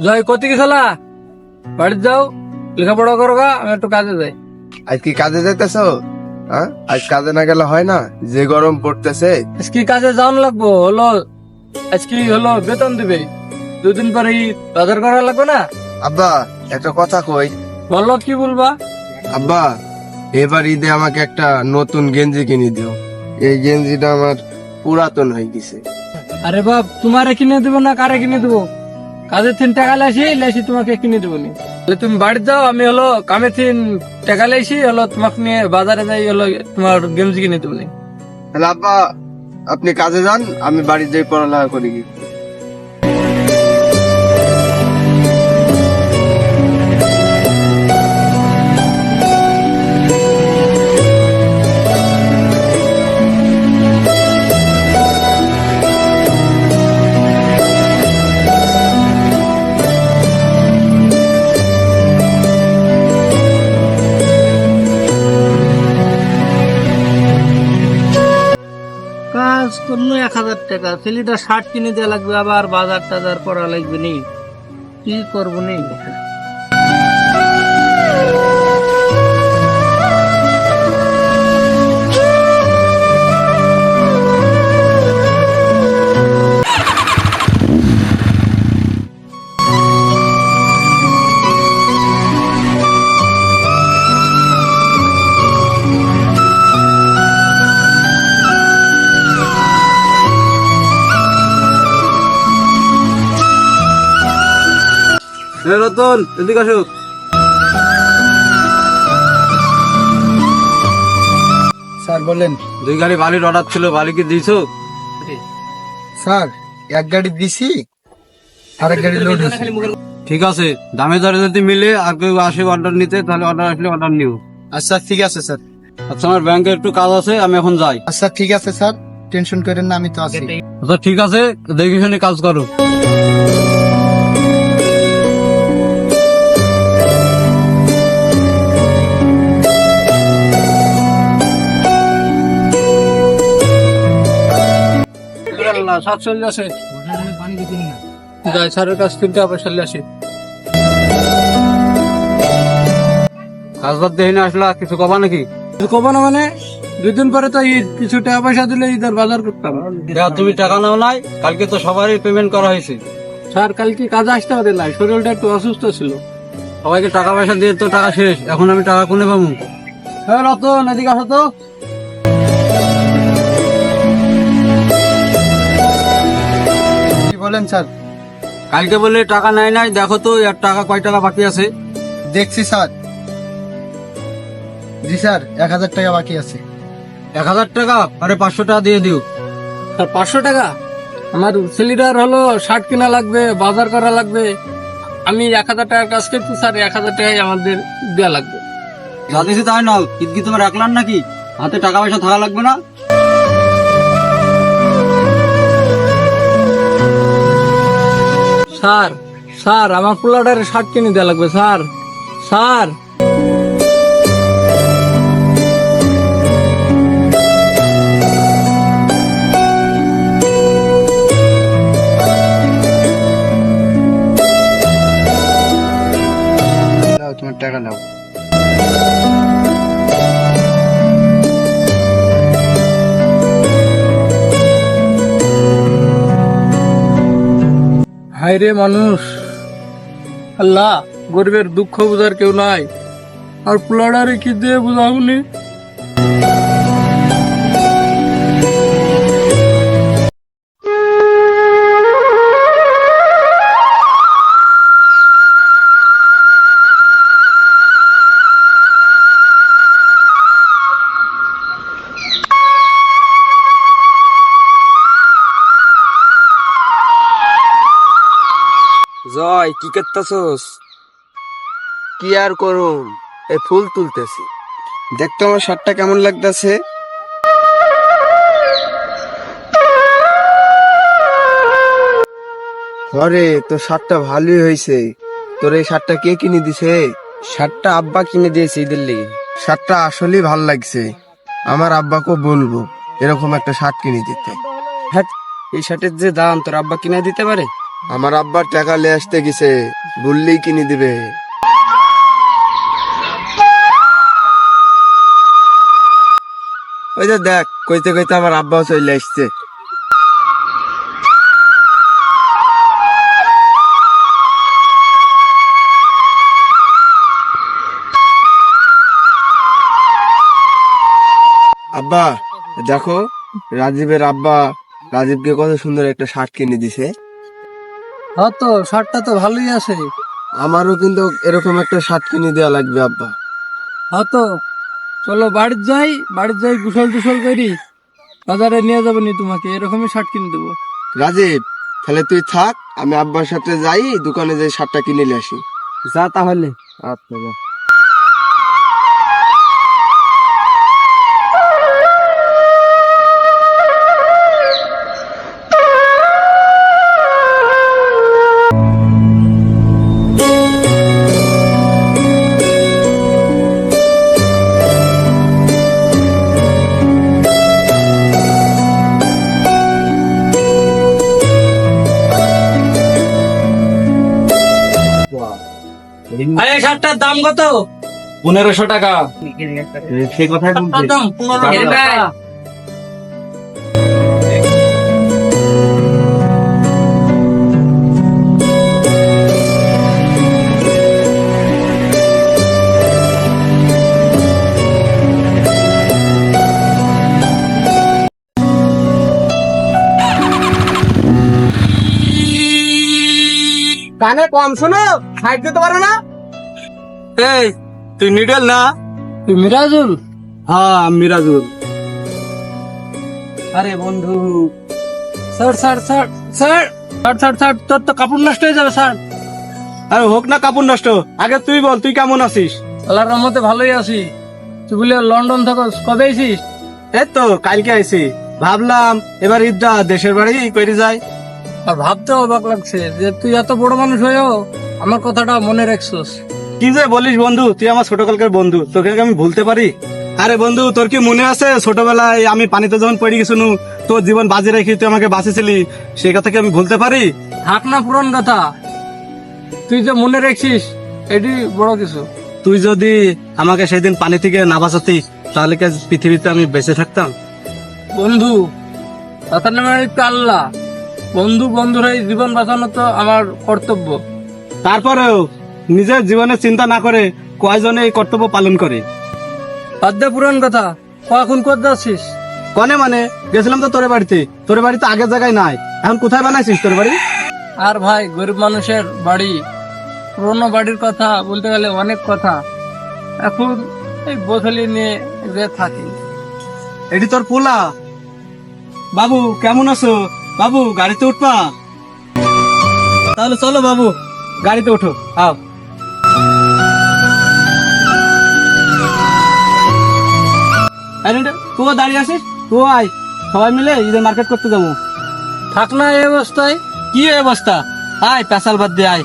জয় কত গেছলা? বাড়ি যাও, লেখাপড়া করো গা, আমি একটু কাজে যাই। আজ কি কাজে যাইতেছ? হ্যাঁ, আজ কাজে না গেলে হয় না, যে গরম পড়তেছে। আজকে কাজে যাওয়ান লাগবো, হলো আজকে হলো বেতন দিবে, দুদিন পরে বাজার করা লাগবে না? আব্বা একটা কথা কই। বলো, কি বলবা? আব্বা, এবার ঈদে আমাকে একটা নতুন গেঞ্জি কিনে দিও। এই গেঞ্জিটা আমার পুরাতন হয়ে গেছে। আরে বাপ, তোমারে কিনে দেবো না কারে কিনে দেবো? কাজের তিন টাকা লাইছি তোমাকে কিনে দেবো নি। তাহলে তুমি বাড়ি যাও, আমি হলো কামে তিন টাকা লাইছি, হলো তোমাকে নিয়ে বাজারে যাই, হলো তোমার গেঞ্জি কিনে দেবো নি। তাহলে আব্বা আপনি কাজে যান, আমি বাড়ি যাই পড়ালেখা করি। কাজ করলো 1000 টাকা, ছেলেটা শার্ট কিনে দেওয়া লাগবে, আবার বাজার টাজার করা লাগবে নি, কি করবো নি? রতন, এদিকে আসো। স্যার বলেন। 2 গাড়ি বালির অর্ডার ছিল, বালি কি দিয়েছো? স্যার এক গাড়ি দিছি, আরেক গাড়ি লোড হয়েছে। ঠিক আছে, দামে দরে যদি মিলে আর কেউ আসে অর্ডার নিতে, তাহলে অর্ডার আসলে অর্ডার নিও। আচ্ছা ঠিক আছে স্যার। আচ্ছা, আমার ব্যাংকে একটু কাজ আছে, আমি এখন যাই। আচ্ছা ঠিক আছে স্যার, টেনশন করেন না, আমি তো আছি। আচ্ছা ঠিক আছে, দেখে শুনে কাজ করো। সাত চলে আসে, যাই স্যারের কাছ থেকে আবার চলে আসি। কাজ বাদ দেখে না আসলা, কিছু কবা নাকি? কব না মানে, 2 দিন পরে তো ঈদ, কিছু টাকা পয়সা দিলে ঈদের বাজার করতাম। তুমি টাকা নাও নাই? কালকে তো সবারই পেমেন্ট করা হয়েছে। স্যার কালকে কাজে আসতে পারে না, শরীরটা একটু অসুস্থ ছিল। সবাইকে টাকা পয়সা দিয়ে তো টাকা শেষ, এখন আমি টাকা কোনে পাবো? হ্যাঁ রতন, এদিকে আসো তো। কি বলেন স্যার? কালকে বলে টাকা নাই, দেখো তো এর টাকা কয় টাকা বাকি আছে। দেখছি স্যার। জি স্যার, 1000 টাকা বাকি আছে। 1000 টাকা? আরে 500 টাকা দিয়ে দিও। স্যার 500 টাকা? আমার ছেলেটার হলো শার্ট কেনা লাগবে, বাজার করা লাগবে, আমি 1000 টাকার কাজ করছি স্যার, 1000 টাকাই আমাদের দেওয়া লাগবে। যা দিছি তাই নাও, ঈদ কি তোমার একলান নাকি? হাতে টাকা পয়সা থাকা লাগবে না? স্যার স্যার আমার পোলাটার শার্ট কিনে দেওয়া লাগবে স্যার। স্যার নাও তোমার টাকা নাও। হায় রে মানুষ, আল্লাহ গরিবের দুঃখ বুঝার কেউ নাই, আর পোলাটারে কি দিয়ে বুঝাবনি? জয়, কি করতেছস? কি আর করুম, এই ফুল তুলতেছি। দেখতো আমার শার্টটা কেমন লাগতেছে। আরে তোর শার্টটা ভালোই হয়েছে। তোর এই শার্টটা কে কিনে দিছে? শার্টটা আব্বা কিনে দিয়েছে ঈদের লেগে। শার্টটা আসলেই ভাল লাগছে, আমার আব্বাকে বলবো এরকম একটা শার্ট কিনে দিতে। হ্যাঁ, এই শার্টের যে দাম তোর আব্বা কিনে দিতে পারে? আমার আব্বার টাকা লে আসতে গেছে, বললেই কিনে দিবে। ওই যে দেখ, কইতে কইতে আমার আব্বাও চলে আসছে। আব্বা দেখো, রাজীবের আব্বা রাজীবকে কত সুন্দর একটা শার্ট কিনে দিছে। হ্যাঁ তো শার্টটা তো ভালোই আছে। আমারও কিন্তু এরকম একটা শার্ট কিনে দেওয়া লাগবে আব্বা। হ্যাঁ তো চলো বাড়ির যাই গুসল টুসল করি, বাজারে নিয়ে যাবো নি তোমাকে, এরকমই শার্ট কিনে দেবো। রাজীব তাহলে তুই থাক, আমি আব্বার সাথে যাই, দোকানে যাই শার্টটা কিনে নিয়ে আসি। যা তাহলে। আচ্ছা যা। এই শার্টটার দাম কত? 1500 টাকা। সেই কথাই বলছি। দাম 1500 টাকা। কানে কম শোনো, সাইড দিতে পারো না? এই তুই নিডল না? তুই মিরাজুল? হ্যাঁ আমি মিরাজুল। আরে বন্ধু, sir sir sir sir sir sir sir, তোর তো কাপড় নষ্ট হয়ে যাবে স্যার। আরে হোক না কাপড় নষ্ট, আগে তুই বল তুই কেমন আছিস? আল্লাহর রহমতে ভালোই আছি। তুই বলে লন্ডন থাকো, কবে আইছিস? এই তো কালকে আইছি, ভাবলাম এবার ঈদটা দেশের বাড়ি করে যাই। আর ভাবতে অবাক লাগছে যে তুই এত বড় মানুষ হয়েও আমার কথাটা মনে রাখছিস। কি যে বলিস বন্ধু, তুই আমার ছোটকালকার বন্ধু, তোকে কি আমি ভুলতে পারি? আরে বন্ধু তোর কি মনে আছে ছোটবেলায় আমি পানিতে যখন পড়ে গেছিনু, তোর জীবন বাজি রেখে তুই আমাকে বাঁচিয়েছিলি, সেই কথা কি আমি ভুলতে পারি? থাক না পুরান কথা, তুই যে মনে রাখছিস এটি বড় কিছু। তুই যদি আমাকে সেদিন পানি থেকে না বাঁচাতি, তাহলে কি আজ পৃথিবীতে আমি বেঁচে থাকতাম? বন্ধু কথার নামে একটু আল্লাহ, বন্ধুর এই জীবন বাঁচানো তো আমার কর্তব্য। তারপরেও নিজের জীবনের চিন্তা না করে কয়জনে এই কর্তব্য পালন করে? বাদ দে পুরান কথা, এখন কোথায় যাচ্ছিস? কনে মানে গেছিলাম তো তোর বাড়িতে, তোর বাড়ি তো আগের জায়গায় নাই, এখন কোথায় বানাইছিস তোর বাড়ি? আর ভাই গরিব মানুষের বাড়ি, পুরোনো বাড়ির কথা বলতে গেলে অনেক কথা, এখন এই বোতলি নিয়ে যে থাকি। এটি তোর পোলা? বাবু কেমন আছো? বাবু গাড়িতে উঠবা? তাহলে চলো বাবু গাড়িতে ওঠো, আও। তুই দাঁড়িয়ে আছিস, তুই আয়, সবাই মিলে ঈদের মার্কেট করতে যাবো। থাক না এই অবস্থায়। কি অবস্থা? আয় পেশাল বাদ দিয়ে আয়।